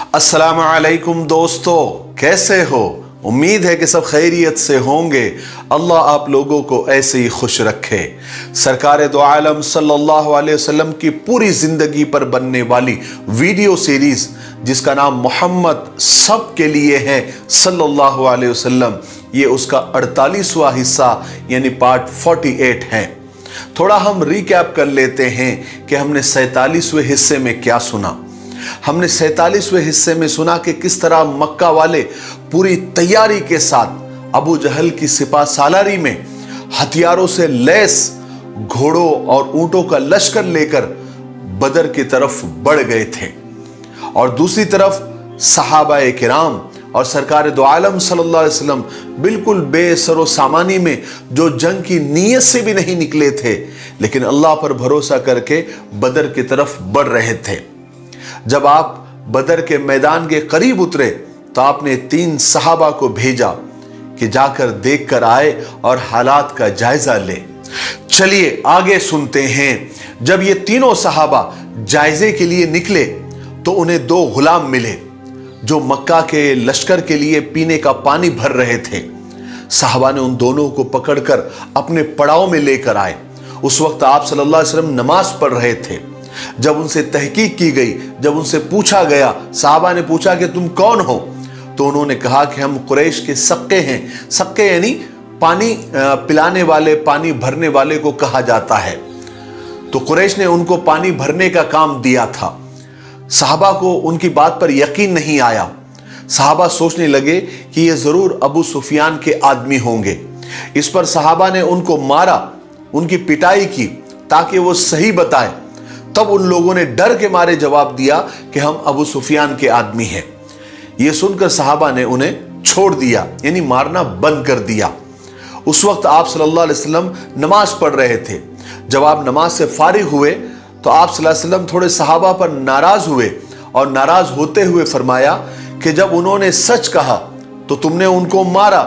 अस्सलाम वालेकुम दोस्तों, कैसे हो? उम्मीद है कि सब खैरियत से होंगे। अल्लाह आप लोगों को ऐसे ही खुश रखे। सरकार दो आलम सल्लल्लाहु अलैहि वसल्लम की पूरी जिंदगी पर बनने वाली वीडियो सीरीज जिसका नाम मोहम्मद सब के लिए है सल्लल्लाहु अलैहि वसल्लम, ये उसका 48वां हिस्सा यानी पार्ट 48 है। थोड़ा हम रिकैप कर लेते हैं कि हमने 47वें हिस्से में क्या सुना। हमने 47वें हिस्से में सुना कि किस तरह मक्का वाले पूरी तैयारी के साथ अबू जहल की सिपा सालारी में हथियारों से लैस घोड़ों और ऊंटों का लश्कर लेकर बदर की तरफ बढ़ गए थे, और दूसरी तरफ सहाबाए किराम और सरकार दो आलम सल्लल्लाहु अलैहि वसल्लम बिल्कुल बेसरो सामानी में जो जंग की नीयत से भी नहीं निकले थे, लेकिन अल्लाह पर भरोसा करके बदर की तरफ बढ़ रहे थे। जब आप बदर के मैदान के करीब उतरे तो आपने 3 सहाबा को भेजा कि जाकर देख कर आए और हालात का जायजा ले। चलिए आगे सुनते हैं। जब ये तीनों सहाबा जायजे के लिए निकले तो उन्हें 2 गुलाम मिले जो मक्का के लश्कर के लिए पीने का पानी भर रहे थे। सहाबा ने उन दोनों को पकड़कर अपने पड़ाव में लेकर आए। उस वक्त आप सल्लल्लाहु अलैहि वसल्लम नमाज पढ़ रहे थे। जब उनसे तहकीक की गई, जब उनसे पूछा गया, सहाबा ने पूछा कि तुम कौन हो, तो उन्होंने कहा कि हम कुरैश के सक्के हैं। सक्के यानी पानी पिलाने वाले, पानी भरने वाले को कहा जाता है। तो कुरैश ने उनको पानी भरने का काम दिया था। सहाबा को उनकी बात पर यकीन नहीं आया। सहाबा सोचने लगे कि ये जरूर अबू सुफियान के आदमी होंगे। इस पर सहाबा ने उनको मारा, उनकी पिटाई की ताकि वो सही बताए। तब उन लोगों ने डर के मारे जवाब दिया कि हम अबू सुफियान के आदमी हैं। यह सुनकर सहाबा ने उन्हें छोड़ दिया, यानी मारना बंद कर दिया। उस वक्त आप सल्लल्लाहु अलैहि वसल्लम नमाज पढ़ रहे थे। जब आप नमाज से फारिग हुए तो आप सल्लल्लाहु अलैहि वसल्लम थोड़े सहाबा पर नाराज हुए, और नाराज होते हुए फरमाया कि जब उन्होंने सच कहा तो तुमने उनको मारा,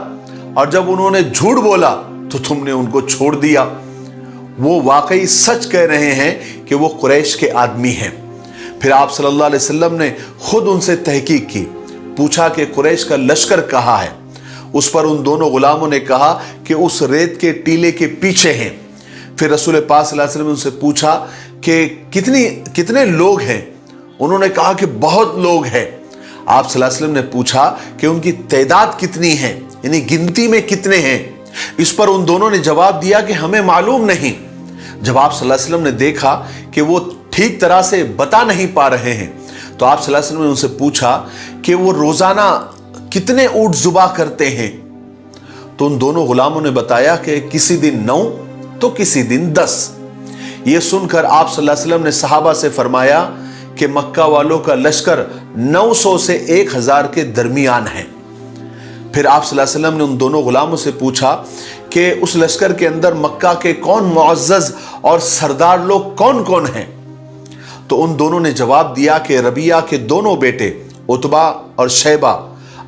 और जब उन्होंने झूठ बोला तो तुमने उनको छोड़ दिया। वो वाकई सच कह रहे हैं कि वो कुरैश के आदमी हैं। फिर आप सल्लल्लाहु अलैहि वसल्लम ने खुद उनसे तहकीक की, पूछा कि कुरैश का लश्कर कहाँ है। उस पर उन दोनों गुलामों ने कहा कि उस रेत के टीले के पीछे हैं। फिर रसूल पाक सल्लल्लाहु अलैहि वसल्लम ने उनसे पूछा कि कितने लोग हैं। उन्होंने कहा कि बहुत लोग हैं। आप सल्लल्लाहु अलैहि वसल्लम ने पूछा कि उनकी तादाद कितनी है, यानी गिनती में कितने हैं। इस पर उन दोनों ने जवाब दिया कि हमें मालूम नहीं। जब आप सल्लल्लाहु अलैहि वसल्लम ने देखा कि वो ठीक तरह से बता नहीं पा रहे हैं, तो आप सल्लल्लाहु अलैहि वसल्लम ने उनसे पूछा कि वो रोजाना कितने ऊंट जुबा करते हैं। तो उन दोनों गुलामों ने बताया कि किसी दिन 9 तो किसी दिन 10। ये सुनकर आप सल्लल्लाहु अलैहि वसल्लम ने सहाबा से फरमाया कि मक्का वालों का लश्कर 900 से 1000 के दरमियान है। फिर आप सल्लल्लाहु अलैहि वसल्लम ने उन दोनों गुलामों से पूछा कि उस लश्कर के अंदर मक्का के कौन मुअज़्ज़ज़ और सरदार लोग कौन कौन हैं। तो उन दोनों ने जवाब दिया कि रबिया के दोनों बेटे उतबा और शैबा,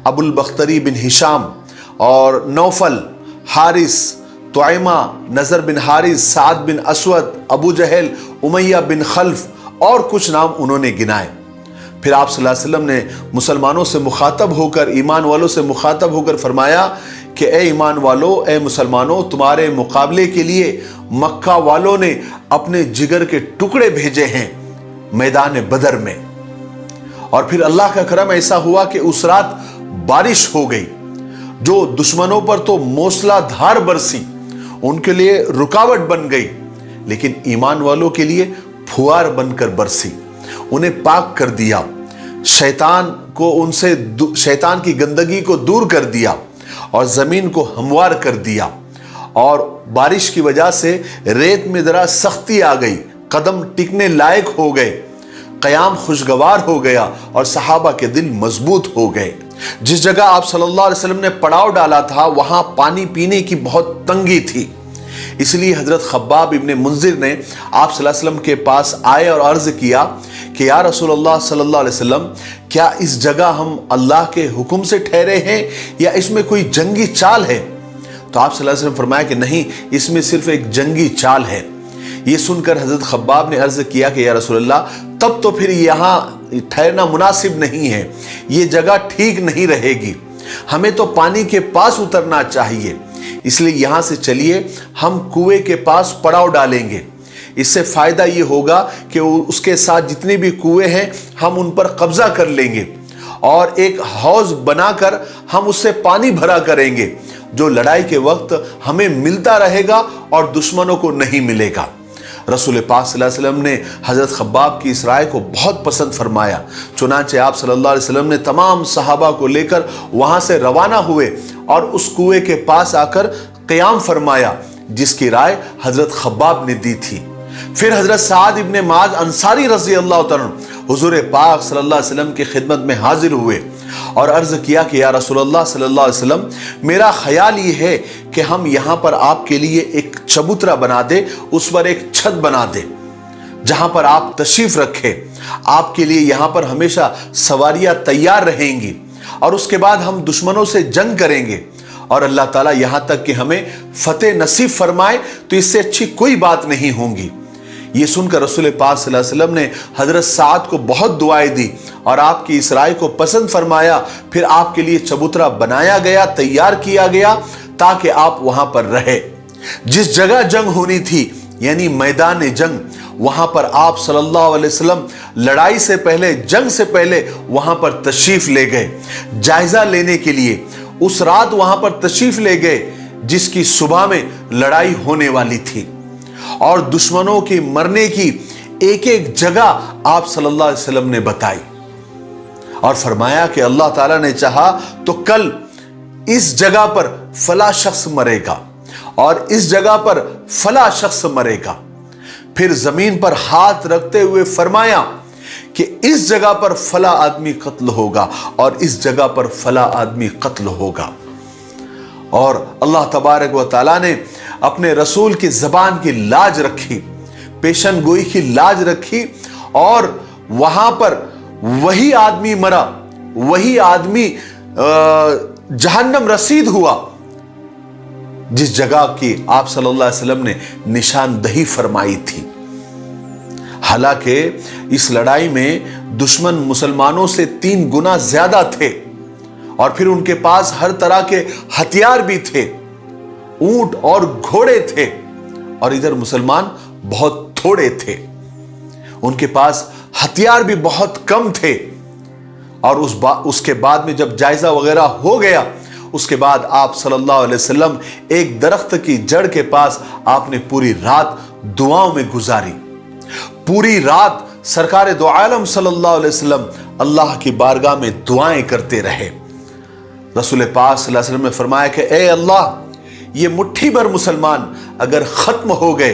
अबुल बख्तरी बिन हिशाम और नौफल, हारिस, तुआइमा, नजर बिन हारिस, साद बिन असवद, अबू जहल, उमैया बिन खल्फ और कुछ नाम उन्होंने गिनाए। फिर आप सल्लल्लाहु अलैहि वसल्लम ने मुसलमानों से मुखातब होकर, ईमान वालों से मुखातब होकर फरमाया कि ए ईमान वालों, ए मुसलमानों, तुम्हारे मुकाबले के लिए मक्का वालों ने अपने जिगर के टुकड़े भेजे हैं मैदान बदर में। और फिर अल्लाह का करम ऐसा हुआ कि उस रात बारिश हो गई, जो दुश्मनों पर तो मूसलाधार बरसी, उनके लिए रुकावट बन गई, लेकिन ईमान वालों के लिए फुआर बनकर बरसी, उन्हें पाक कर दिया, शैतान की गंदगी को दूर कर दिया और जमीन को हमवार कर दिया। और बारिश की वजह से रेत में जरा सख्ती आ गई, कदम टिकने लायक हो गए, कयाम खुशगवार हो गया और सहाबा के दिल मजबूत हो गए। जिस जगह आप सल्लल्लाहु अलैहि वसल्लम ने पड़ाव डाला था वहां पानी पीने की बहुत तंगी थी। इसलिए हजरत खब्बाब इब्ने मुंजिर ने आप सल्लल्लाहु अलैहि वसल्लम के पास आए और अर्ज किया कि या रसूलल्लाह सल्लल्लाहु अलैहि वसल्लम, क्या इस जगह हम अल्लाह के हुक्म से ठहरे हैं या इसमें कोई जंगी चाल है? तो आप सल्लल्लाहु अलैहि वसल्लम फरमाया कि नहीं, इसमें सिर्फ एक जंगी चाल है। ये सुनकर हजरत खब्बाब ने अर्ज किया कि या रसूलल्लाह, तब तो फिर यहाँ ठहरना मुनासिब नहीं है, ये जगह ठीक नहीं रहेगी, हमें तो पानी के पास उतरना चाहिए। इसलिए यहाँ से चलिए हम कुएं के पास पड़ाव डालेंगे। इससे फायदा ये होगा कि उसके साथ जितने भी कुएं हैं हम उन पर कब्जा कर लेंगे और एक हौज बनाकर हम उससे पानी भरा करेंगे, जो लड़ाई के वक्त हमें मिलता रहेगा और दुश्मनों को नहीं मिलेगा। रसूल पाक सल्लल्लाहु अलैहि वसल्लम ने हज़रत खब्बाब की इस राय को बहुत पसंद फरमाया। चुनांचे आप सल्लल्लाहु अलैहि वसल्लम ने तमाम सहाबा को लेकर वहां से रवाना हुए और उस कुएं के पास आकर क़याम फरमाया, जिसकी राय हज़रत खब्बाब ने दी थी। फिर हज़रत साद इब्ने माज अंसारी रज़ी अल्लाह तआला हुज़ूर पाक सल्लल्लाहु अलैहि वसल्लम की खिदमत में हाजिर हुए और अर्ज़ किया कि या रसूलल्लाह सल्लल्लाहु अलैहि वसल्लम, मेरा ख्याल ये है कि हम यहाँ पर आपके लिए एक चबूतरा बना दे, उस पर एक छत बना दे जहां पर आप तशरीफ रखें। आपके लिए यहाँ पर हमेशा सवारियां तैयार रहेंगी और उसके बाद हम दुश्मनों से जंग करेंगे और अल्लाह ताला यहाँ तक कि हमें फतेह नसीब फरमाए, तो इससे अच्छी कोई बात नहीं होगी। ये सुनकर रसूल पाक सल्लल्लाहु अलैहि वसल्लम ने हजरत साद को बहुत दुआएं दी और आपकी इस राय को पसंद फरमाया। फिर आपके लिए चबूतरा बनाया गया, तैयार किया गया ताकि आप वहां पर रहे। जिस जगह जंग होनी थी यानी मैदान जंग, वहां पर आप सल्लल्लाहु अलैहि वसल्लम लड़ाई से पहले, जंग से पहले वहां पर तशरीफ ले गए जायजा लेने के लिए। उस रात वहां पर तशरीफ ले गए जिसकी सुबह में लड़ाई होने वाली थी और दुश्मनों के मरने की एक एक जगह आप सल्लल्लाहु अलैहि वसल्लम ने बताई और फरमाया कि अल्लाह ताला ने चाहा तो कल इस जगह पर फला शख्स मरेगा और इस जगह पर फला शख्स मरेगा। फिर जमीन पर हाथ रखते हुए फरमाया कि इस जगह पर फला आदमी कत्ल होगा और इस जगह पर फला आदमी कत्ल होगा। और अल्लाह तबारक व तआला ने अपने रसूल की जबान की लाज रखी, पेशन गोई की लाज रखी और वहां पर वही आदमी मरा, वही आदमी जहन्नम रसीद हुआ जिस जगह की आप सल्लल्लाहु अलैहि वसल्लम ने निशानदही फरमाई थी। हालांकि इस लड़ाई में दुश्मन मुसलमानों से 3 गुना ज्यादा थे और फिर उनके पास हर तरह के हथियार भी थे, ऊंट और घोड़े थे, और इधर मुसलमान बहुत थोड़े थे, उनके पास हथियार भी बहुत कम थे। और उसके बाद में जब जायजा वगैरह हो गया, उसके बाद आप सल्लल्लाहु अलैहि वसल्लम एक दरख्त की जड़ के पास आपने पूरी रात दुआओं में गुजारी। पूरी रात सरकार दो आलम सल्लल्लाहु अलैहि वसल्लम अल्लाह की बारगाह में दुआएं करते रहे। रसूल पाक सल्लल्लाहु अलैहि वसल्लम ने फरमाया कि ए अल्लाह, ये मुट्ठी भर मुसलमान अगर खत्म हो गए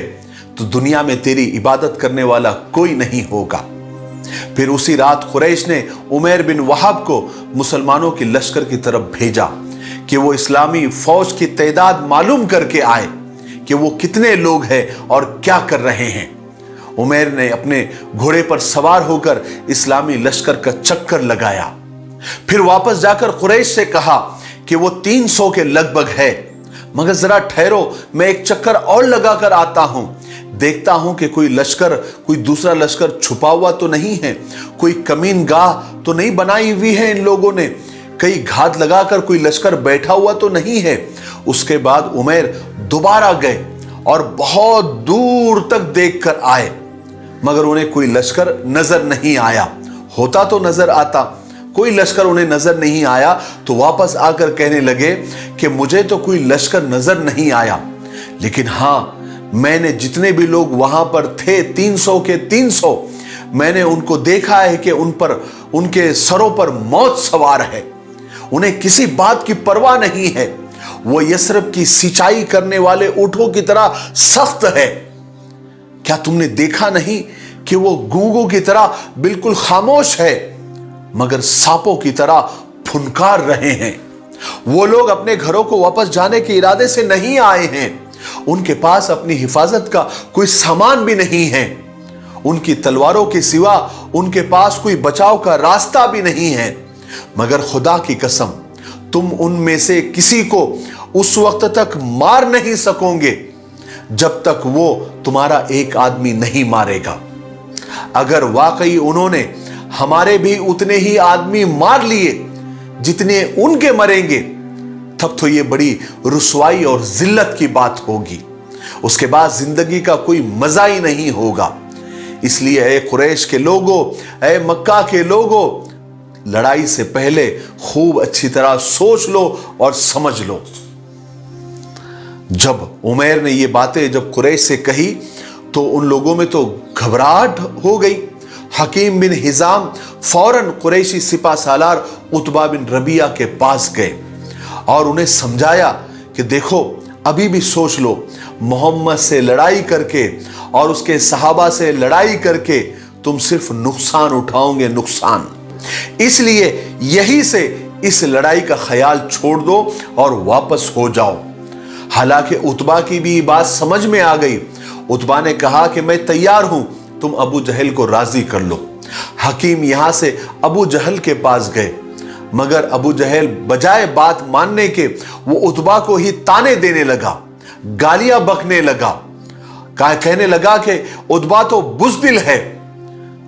तो दुनिया में तेरी इबादत करने वाला कोई नहीं होगा। फिर उसी रात कुरैश ने उमैर बिन वहाब को मुसलमानों के लश्कर की तरफ भेजा कि वो इस्लामी फौज की तादाद मालूम करके आए कि वो कितने लोग हैं और क्या कर रहे हैं। उमैर ने अपने घोड़े पर सवार होकर इस्लामी लश्कर का चक्कर लगाया, फिर वापस जाकर कुरैश से कहा कि वो 300 के लगभग है, मगर जरा ठहरो, मैं एक चक्कर और लगाकर आता हूं, देखता हूं कि कोई लश्कर, कोई दूसरा लश्कर छुपा हुआ तो नहीं है, कोई कमीन गाह तो नहीं बनाई हुई है इन लोगों ने, कई घात लगाकर कोई लश्कर बैठा हुआ तो नहीं है। उसके बाद उमैर दोबारा गए और बहुत दूर तक देख कर आए, मगर उन्हें कोई लश्कर नजर नहीं आया। होता तो नजर आता, कोई लश्कर उन्हें नजर नहीं आया, तो वापस आकर कहने लगे कि मुझे तो कोई लश्कर नजर नहीं आया, लेकिन हां, मैंने जितने भी लोग वहां पर थे 300 के 300, मैंने उनको देखा है कि उन पर, उनके सरों पर मौत सवार है, उन्हें किसी बात की परवाह नहीं है। वो यसरब की सिंचाई करने वाले ऊंटों की तरह सख्त है। क्या तुमने देखा नहीं कि वो गूंगों की तरह बिल्कुल खामोश है, मगर सांपों की तरह फुनकार रहे हैं। वो लोग अपने घरों को वापस जाने के इरादे से नहीं आए हैं, उनके पास अपनी हिफाजत का कोई सामान भी नहीं है, उनकी तलवारों के सिवा उनके पास कोई बचाव का रास्ता भी नहीं है। मगर खुदा की कसम, तुम उनमें से किसी को उस वक्त तक मार नहीं सकोगे जब तक वो तुम्हारा एक आदमी नहीं मारेगा। अगर वाकई उन्होंने हमारे भी उतने ही आदमी मार लिए जितने उनके मरेंगे, तब तो ये बड़ी रुसवाई और जिल्लत की बात होगी। उसके बाद जिंदगी का कोई मजा ही नहीं होगा। इसलिए ए कुरैश के लोगों, ए मक्का के लोगों, लड़ाई से पहले खूब अच्छी तरह सोच लो और समझ लो। जब उमैर ने ये बातें जब कुरैश से कही तो उन लोगों में तो घबराहट हो गई। हकीम बिन हिजाम फौरन कुरैशी सिपा सालार उतबा बिन रबिया के पास गए और उन्हें समझाया कि देखो, अभी भी सोच लो, मोहम्मद से लड़ाई करके और उसके सहाबा से लड़ाई करके तुम सिर्फ नुकसान उठाओगे, नुकसान। इसलिए यही से इस लड़ाई का ख्याल छोड़ दो और वापस हो जाओ। हालांकि उतबा की भी बात समझ में आ गई। उतबा ने कहा कि मैं तैयार हूं, तुम अबू जहल को राजी कर लो। हकीम यहां से अबू जहल के पास गए, मगर अबू जहल बजाय बात मानने के वो उतबा को ही ताने देने लगा, गालियां बकने लगा, कहने लगा कि उतबा तो बुज़दिल है,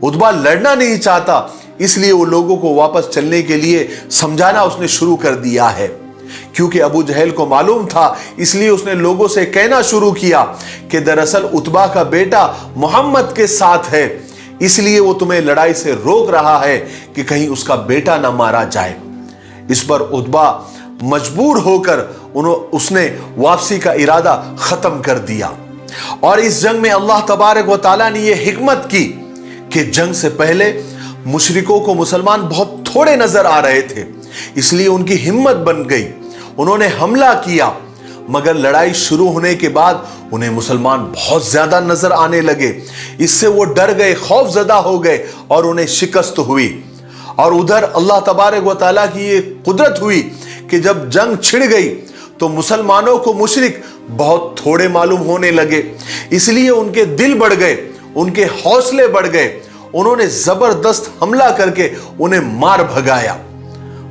उतबा लड़ना नहीं चाहता। इसलिए वो लोगों को वापस चलने के लिए समझाना उसने शुरू कर दिया है। क्योंकि अबू जहल को मालूम था, इसलिए उसने लोगों से कहना शुरू किया कि दरअसल उतबा का बेटा मोहम्मद के साथ है, इसलिए वो तुम्हें लड़ाई से रोक रहा है कि कहीं उसका बेटा ना मारा जाए। इस पर उतबा मजबूर होकर उसने वापसी का इरादा खत्म कर दिया। और इस जंग में अल्लाह तबारक व तआला ने यह हिकमत की कि जंग से पहले मुशरिकों को मुसलमान बहुत थोड़े नजर आ रहे थे, इसलिए उनकी हिम्मत बन गई, उन्होंने हमला किया। मगर लड़ाई शुरू होने के बाद उन्हें मुसलमान बहुत ज्यादा नजर आने लगे। इससे वो डर गए, खौफजदा हो गए और उन्हें शिकस्त हुई। और उधर अल्लाह तबारक व तआला की ये कुदरत हुई कि जब जंग छिड़ गई तो मुसलमानों को मुशरिक बहुत थोड़े मालूम होने लगे। इसलिए उनके दिल बढ़ गए, उनके हौसले बढ़ गए। उन्होंने जबरदस्त हमला करके उन्हें मार भगाया।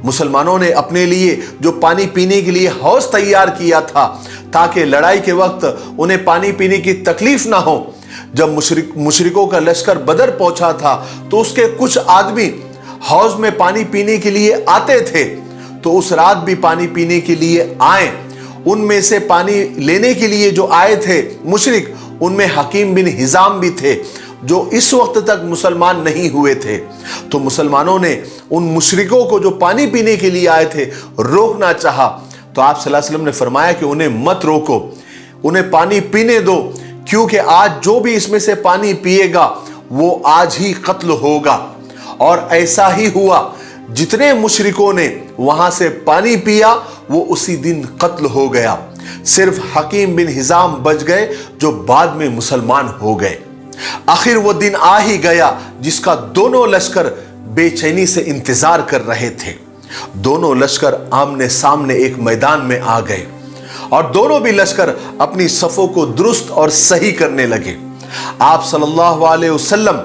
मुसलमानों ने अपने लिए जो पानी पीने के लिए हौज तैयार किया था ताकि लड़ाई के वक्त उन्हें पानी पीने की तकलीफ ना हो। जब मुशरिकों का लश्कर बदर पहुंचा था तो उसके कुछ आदमी हौज में पानी पीने के लिए आते थे, तो उस रात भी पानी पीने के लिए आए। उनमें से पानी लेने के लिए जो आए थे मुशरिक, उनमें हकीम बिन हिजाम भी थे जो इस वक्त तक मुसलमान नहीं हुए थे। तो मुसलमानों ने उन मुशरिकों को जो पानी पीने के लिए आए थे रोकना चाहा, तो आप सल्लल्लाहु अलैहि वसल्लम ने फरमाया कि उन्हें मत रोको, उन्हें पानी पीने दो, क्योंकि आज जो भी इसमें से पानी पिएगा वो आज ही कत्ल होगा। और ऐसा ही हुआ, जितने मुशरिकों ने वहां से पानी पिया वो उसी दिन कत्ल हो गया। सिर्फ हकीम बिन हिजाम बच गए जो बाद में मुसलमान हो गए। आखिर वो दिन आ ही गया जिसका दोनों लश्कर बेचैनी से इंतजार कर रहे थे। दोनों लश्कर आमने सामने एक मैदान में आ गए और दोनों भी लश्कर अपनी सफों को दुरुस्त और सही करने लगे। आप सल्लल्लाहु अलैहि वसल्लम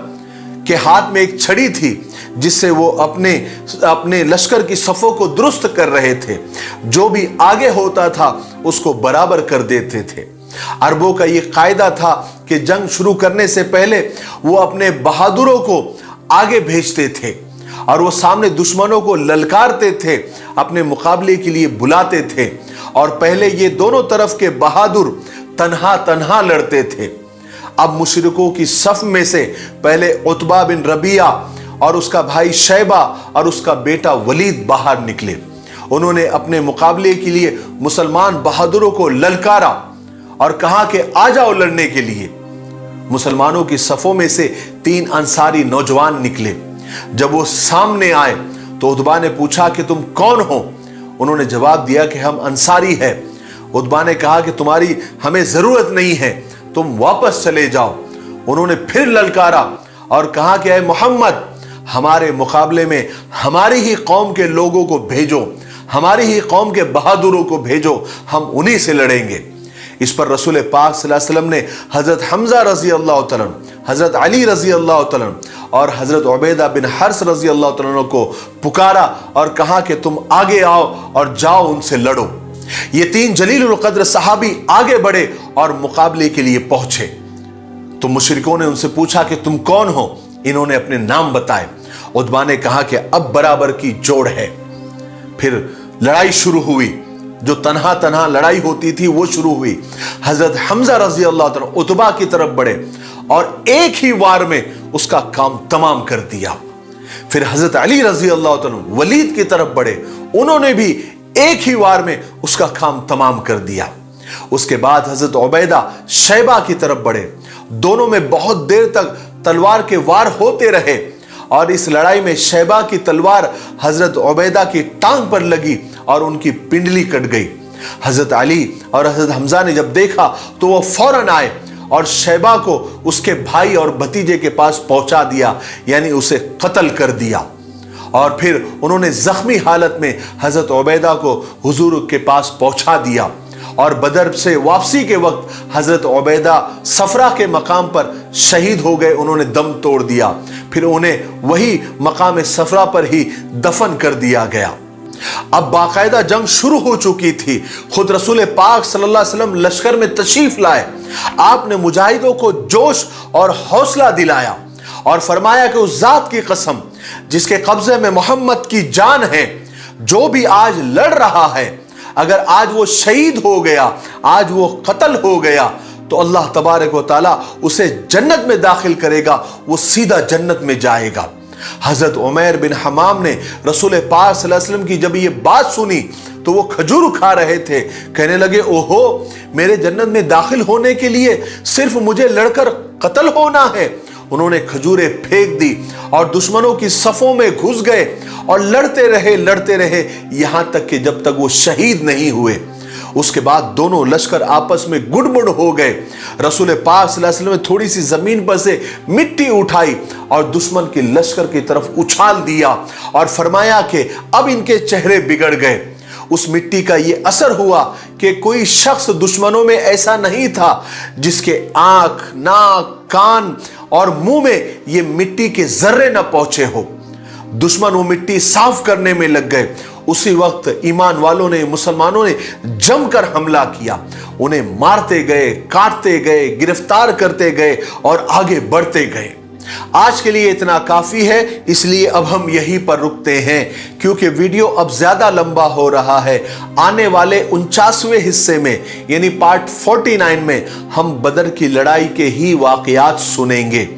के हाथ में एक छड़ी थी जिससे वो अपने लश्कर की सफों को दुरुस्त कर रहे थे। जो भी आगे होता था उसको बराबर कर देते थे। अरबों का ये कायदा था कि जंग शुरू करने से पहले वो अपने बहादुरों को आगे भेजते थे और वो सामने दुश्मनों को ललकारते थे, अपने मुकाबले के लिए बुलाते थे। और पहले ये दोनों तरफ के बहादुर तन्हा तन्हा लड़ते थे। अब मुशरिकों की सफ में से पहले उतबा बिन रबिया और उसका भाई शैबा और उसका बेटा वलीद बाहर निकले। उन्होंने अपने मुकाबले के लिए मुसलमान बहादुरों को ललकारा और कहा कि आ जाओ लड़ने के लिए। मुसलमानों की सफों में से 3 अंसारी नौजवान निकले। जब वो सामने आए तो उतबा ने पूछा कि तुम कौन हो? उन्होंने जवाब दिया कि हम अंसारी हैं। उतबा ने कहा कि तुम्हारी हमें जरूरत नहीं है, तुम वापस चले जाओ। उन्होंने फिर ललकारा और कहा कि ऐ मोहम्मद, हमारे मुकाबले में हमारी ही कौम के लोगों को भेजो, हमारी ही कौम के बहादुरों को भेजो, हम उन्हीं से लड़ेंगे। इस पर रसूल पाक सल्लल्लाहु अलैहि वसल्लम ने हजरत हमजा रजी अल्लाह तआला, हजरत अली रजी अल्लाह तआला और हजरत उबैदा बिन हर्स रजी अल्लाह तआला को पुकारा और कहा कि तुम आगे आओ और जाओ उनसे लड़ो। ये 3 जलीलुल कद्र सहाबी आगे बढ़े और मुकाबले के लिए पहुंचे। तो मुशरिकों ने उनसे पूछा कि तुम कौन हो? इन्होंने अपने नाम बताए। उतबा ने कहा कि अब बराबर की जोड़ है। फिर लड़ाई शुरू हुई, जो तन्हा तन्हा लड़ाई होती थी वो शुरू हुई। हजरत हमजा रजी अल्लाह तआला उतबा की तरफ बढ़े और एक ही वार में उसका काम तमाम कर दिया। फिर हजरत अली रजी अल्लाह तआला वलीद की तरफ बढ़े, उन्होंने भी एक ही वार में उसका काम तमाम कर दिया। उसके बाद हजरत उबैदा शैबा की तरफ बढ़े, दोनों में बहुत देर तक तलवार के वार होते रहे और इस लड़ाई में शैबा की तलवार हजरत उबैदा की टांग पर लगी और उनकी पिंडली कट गई। हजरत अली और हजरत हमजा ने जब देखा तो वो फौरन आए और शैबा को उसके भाई और भतीजे के पास पहुंचा दिया, यानी उसे कत्ल कर दिया। और फिर उन्होंने जख्मी हालत में हजरत उबैदा को हुजूर के पास पहुंचा दिया और बदर से वापसी के वक्त हजरत उबैदा सफरा के मकाम पर शहीद हो गए, उन्होंने दम तोड़ दिया। फिर उन्हें वही मकाम सफरा पर ही दफन कर दिया गया। अब बाकायदा जंग शुरू हो चुकी थी। खुद रसूल पाक सल्लल्लाहु अलैहि वसल्लम लश्कर में तशरीफ लाए। आपने मुजाहिदों को जोश और हौसला दिलाया और फरमाया कि उस जात की कसम जिसके कब्जे में मोहम्मद की जान है, जो भी आज लड़ रहा है, अगर आज वो शहीद हो गया, आज वो कत्ल हो गया, तो अल्लाह तबारक व तआला उसे जन्नत में दाखिल करेगा, वो सीधा जन्नत में जाएगा। हजरत उमैर बिन हमाम ने रसूल पाक सल्लल्लाहु अलैहि वसल्लम की जब ये बात सुनी तो वो खजूर खा रहे थे। कहने लगे, ओहो, मेरे जन्नत में दाखिल होने के लिए सिर्फ मुझे लड़कर कत्ल होना है। उन्होंने खजूरें फेंक दी और दुश्मनों की सफों में घुस गए और लड़ते रहे यहां तक कि जब तक वो शहीद नहीं हुए। उसके बाद दोनों लश्कर आपस में गुड़मुड़ हो गए। रसूल पाक सल्लल्लाहु अलैहि वसल्लम ने थोड़ी सी जमीन पर से मिट्टी उठाई और दुश्मन के लश्कर की तरफ उछाल दिया और फरमाया कि अब इनके चेहरे बिगड़ गए। उस मिट्टी का ये असर हुआ कि कोई शख्स दुश्मनों में ऐसा नहीं था जिसके आंख, नाक, कान और मुंह में ये मिट्टी के जर्रे न पहुंचे हो। दुश्मन वो मिट्टी साफ करने में लग गए। उसी वक्त ईमान वालों ने, मुसलमानों ने जमकर हमला किया। उन्हें मारते गए, काटते गए, गिरफ्तार करते गए और आगे बढ़ते गए। आज के लिए इतना काफी है, इसलिए अब हम यहीं पर रुकते हैं क्योंकि वीडियो अब ज्यादा लंबा हो रहा है। आने वाले 49वें हिस्से में यानी पार्ट 49 में हम बदर की लड़ाई के ही वाकयात सुनेंगे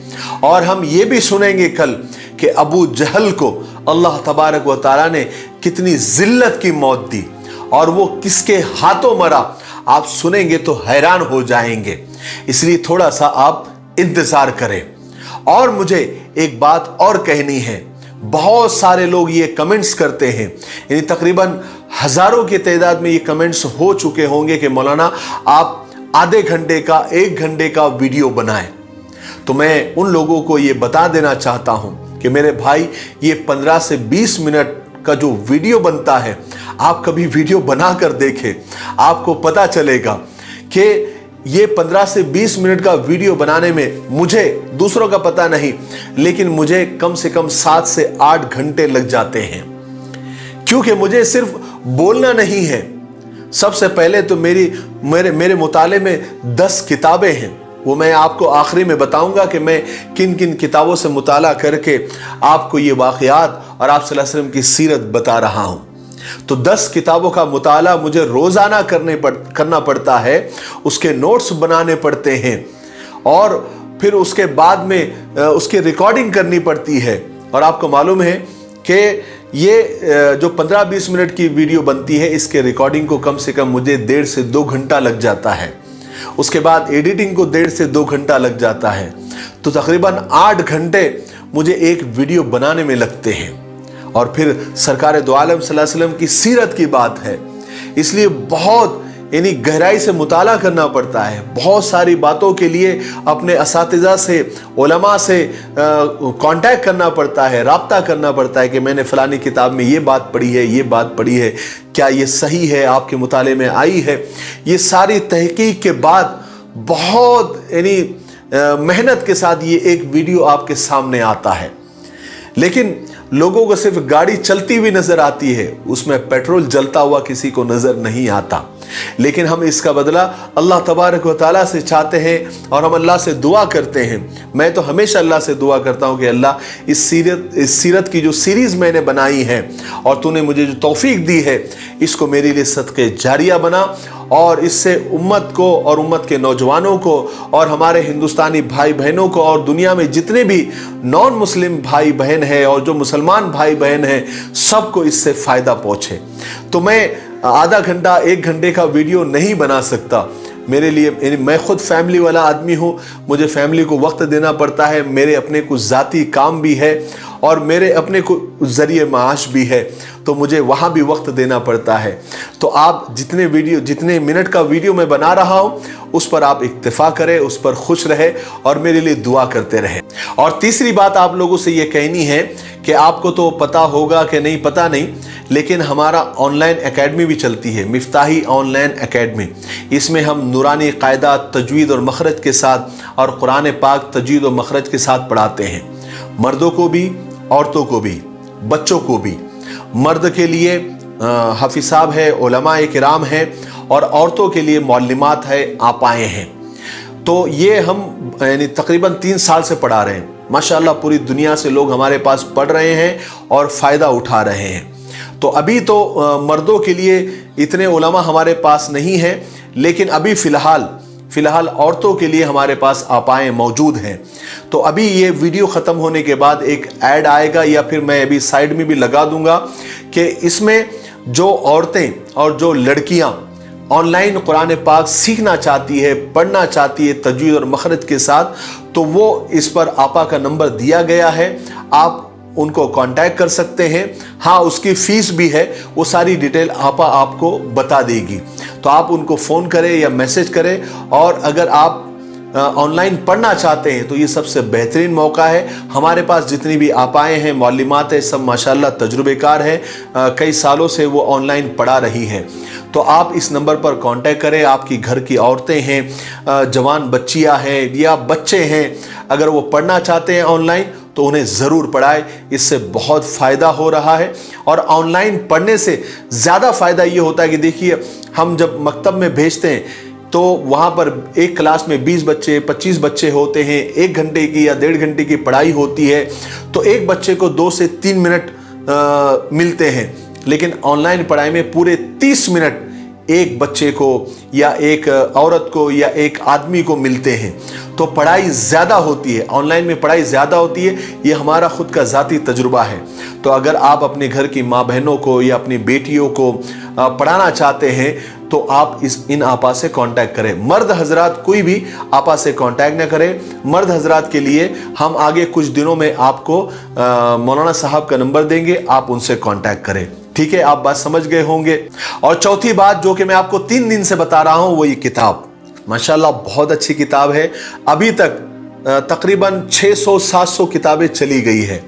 और हम ये भी सुनेंगे कल कि अबू जहल को अल्लाह तबारक व तआला ने कितनी जिल्लत की मौत दी और वो किसके हाथों मरा। आप सुनेंगे तो हैरान हो जाएंगे, इसलिए थोड़ा सा आप इंतजार करें। और मुझे एक बात और कहनी है, बहुत सारे लोग ये कमेंट्स करते हैं, यानी तकरीबन हजारों की तादाद में ये कमेंट्स हो चुके होंगे कि मौलाना आप आधे घंटे का, 1 घंटे का वीडियो बनाएं। तो मैं उन लोगों को ये बता देना चाहता हूं कि मेरे भाई, ये 15 से 20 मिनट का जो वीडियो बनता है, आप कभी वीडियो बनाकर देखें, आपको पता चलेगा कि ये 15 से 20 मिनट का वीडियो बनाने में मुझे, दूसरों का पता नहीं, लेकिन मुझे कम से कम 7 से 8 घंटे लग जाते हैं। क्योंकि मुझे सिर्फ बोलना नहीं है, सबसे पहले तो मेरे मुताले में 10 किताबें हैं। वो मैं आपको आखिरी में बताऊंगा कि मैं किन किन किताबों से मुताला करके आपको ये वाक़यात और आप सल्लल्लाहु अलैहि वसल्लम की सीरत बता रहा हूं। तो 10 किताबों का मुताला मुझे रोजाना करना पड़ता है, उसके नोट्स बनाने पड़ते हैं और फिर उसके बाद में उसकी रिकॉर्डिंग करनी पड़ती है। और आपको मालूम है कि ये जो 15-20 मिनट की वीडियो बनती है, इसके रिकॉर्डिंग को कम से कम मुझे 1.5 से 2 घंटा लग जाता है। उसके बाद एडिटिंग को 1.5 से 2 घंटा लग जाता है। तो तकरीबन 8 घंटे मुझे एक वीडियो बनाने में लगते हैं। और फिर सरकार दो आलम सल्लल्लाहु अलैहि वसल्लम की सीरत की बात है, इसलिए बहुत यानी गहराई से मुताला करना पड़ता है। बहुत सारी बातों के लिए अपने असातिज़ा से, उलमा से कांटेक्ट करना पड़ता है, राब्ता करना पड़ता है कि मैंने फ़लानी किताब में ये बात पढ़ी है, ये बात पढ़ी है, क्या ये सही है, आपके मुताले में आई है। ये सारी तहकीक के बाद बहुत यानी मेहनत के साथ ये एक वीडियो आपके सामने आता है। लेकिन लोगों को सिर्फ गाड़ी चलती हुई नजर आती है, उसमें पेट्रोल जलता हुआ किसी को नजर नहीं आता। लेकिन हम इसका बदला अल्लाह तबारक व तआला से चाहते हैं और हम अल्लाह से दुआ करते हैं। मैं तो हमेशा अल्लाह से दुआ करता हूं कि अल्लाह इस सीरत की जो सीरीज़ मैंने बनाई है और तूने मुझे जो तौफीक दी है, इसको मेरे लिए सदक़े जारिया बना और इससे उम्मत को और उम्मत के नौजवानों को और हमारे हिंदुस्तानी भाई बहनों को और दुनिया में जितने भी नॉन मुस्लिम भाई बहन हैं और जो मुसलमान भाई बहन हैं, सबको इससे फ़ायदा पहुँचे। तो मैं आधा घंटा 1 घंटे का वीडियो नहीं बना सकता। मेरे लिए, मैं खुद फैमिली वाला आदमी हूँ, मुझे फैमिली को वक्त देना पड़ता है, मेरे अपने कुछ ज़ाती काम भी है और मेरे अपने कुछ ज़रिए माश भी है, तो मुझे वहाँ भी वक्त देना पड़ता है। तो आप जितने मिनट का वीडियो मैं बना रहा हूँ, उस पर आप इक्तिफा करें, उस पर खुश रहे और मेरे लिए दुआ करते रहें। और तीसरी बात आप लोगों से ये कहनी है कि आपको तो पता होगा कि नहीं पता नहीं, लेकिन हमारा ऑनलाइन एकेडमी भी चलती है, मिफ्ताही ऑनलाइन एकेडमी। इसमें हम नूरानी कायदा तजवीद और मखरज के साथ और कुरान पाक तजवीद और मखरज के साथ पढ़ाते हैं, मर्दों को भी, औरतों को भी, बच्चों को भी। मर्द के लिए हाफिज साहब है, उलमाए किराम है, और औरतों के लिए मौल्लिमात है, आपाएँ हैं। तो ये हम यानी तकरीबन 3 साल से पढ़ा रहे हैं। माशाअल्लाह पूरी दुनिया से लोग हमारे पास पढ़ रहे हैं और फ़ायदा उठा रहे हैं। तो अभी तो मर्दों के लिए इतने उलमा हमारे पास नहीं है, लेकिन अभी फ़िलहाल औरतों के लिए हमारे पास आपाएँ मौजूद हैं। तो अभी ये वीडियो ख़त्म होने के बाद एक ऐड आएगा, या फिर मैं अभी साइड में भी लगा दूंगा कि इसमें जो औरतें और जो लड़कियां ऑनलाइन कुरान पाक सीखना चाहती है, पढ़ना चाहती है तजवीद और मखरज के साथ, तो वो इस पर आपा का नंबर दिया गया है, आप उनको कांटेक्ट कर सकते हैं। हाँ, उसकी फ़ीस भी है, वो सारी डिटेल आपा आपको बता देगी। तो आप उनको फ़ोन करें या मैसेज करें। और अगर आप ऑनलाइन पढ़ना चाहते हैं तो ये सबसे बेहतरीन मौका है। हमारे पास जितनी भी आपाएँ हैं, मौल्लिमात हैं, सब माशाल्लाह तजुर्बेकार हैं, कई सालों से वो ऑनलाइन पढ़ा रही हैं। तो आप इस नंबर पर कांटेक्ट करें। आपकी घर की औरतें हैं, जवान बच्चियां हैं या बच्चे हैं, अगर वो पढ़ना चाहते हैं ऑनलाइन तो उन्हें ज़रूर पढ़ाएं। इससे बहुत फ़ायदा हो रहा है। और ऑनलाइन पढ़ने से ज़्यादा फ़ायदा ये होता है कि देखिए, हम जब मकतब में भेजते हैं तो वहाँ पर एक क्लास में 20 बच्चे 25 बच्चे होते हैं, 1 घंटे की या 1.5 घंटे की पढ़ाई होती है, तो एक बच्चे को 2 से 3 मिनट मिलते हैं। लेकिन ऑनलाइन पढ़ाई में पूरे 30 मिनट एक बच्चे को या एक औरत को या एक आदमी को मिलते हैं। तो पढ़ाई ज़्यादा होती है, ऑनलाइन में पढ़ाई ज़्यादा होती है। ये हमारा खुद का ज़ाती तजुर्बा है। तो अगर आप अपने घर की माँ बहनों को या अपनी बेटियों को पढ़ाना चाहते हैं तो आप इन आपा से कांटेक्ट करें। मर्द हजरात कोई भी आपा से कांटेक्ट न करें। मर्द हजरात के लिए हम आगे कुछ दिनों में आपको मौलाना साहब का नंबर देंगे, आप उनसे कांटेक्ट करें। ठीक है, आप बात समझ गए होंगे। और चौथी बात जो कि मैं आपको 3 दिन से बता रहा हूं, वो ये किताब माशाल्लाह बहुत अच्छी किताब है। अभी तक तकरीबन 600-700 किताबें चली गई है,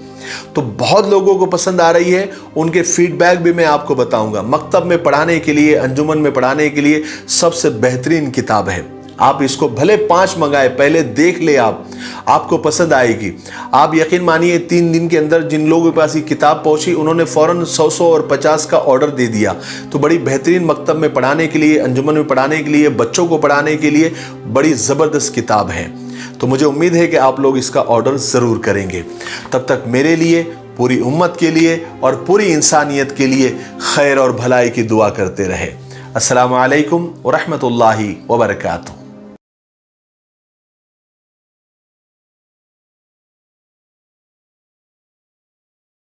तो बहुत लोगों को पसंद आ रही है। उनके फीडबैक भी मैं आपको बताऊंगा। मकतब में पढ़ाने के लिए, अंजुमन में पढ़ाने के लिए सबसे बेहतरीन किताब है। आप इसको भले 5 मंगाए, पहले देख ले, आपको पसंद आएगी। आप यकीन मानिए 3 दिन के अंदर जिन लोगों के पास ये किताब पहुंची, उन्होंने फ़ौरन 100 और 50 का ऑर्डर दे दिया। तो बड़ी बेहतरीन मकतब में पढ़ाने के लिए, अंजुमन में पढ़ाने के लिए, बच्चों को पढ़ाने के लिए बड़ी ज़बरदस्त किताब है। तो मुझे उम्मीद है कि आप लोग इसका ऑर्डर ज़रूर करेंगे। तब तक मेरे लिए, पूरी उम्मत के लिए और पूरी इंसानियत के लिए खैर और भलाई की दुआ करते रहे। अस्सलामु अलैकुम व रहमतुल्लाहि व बरकातुहू।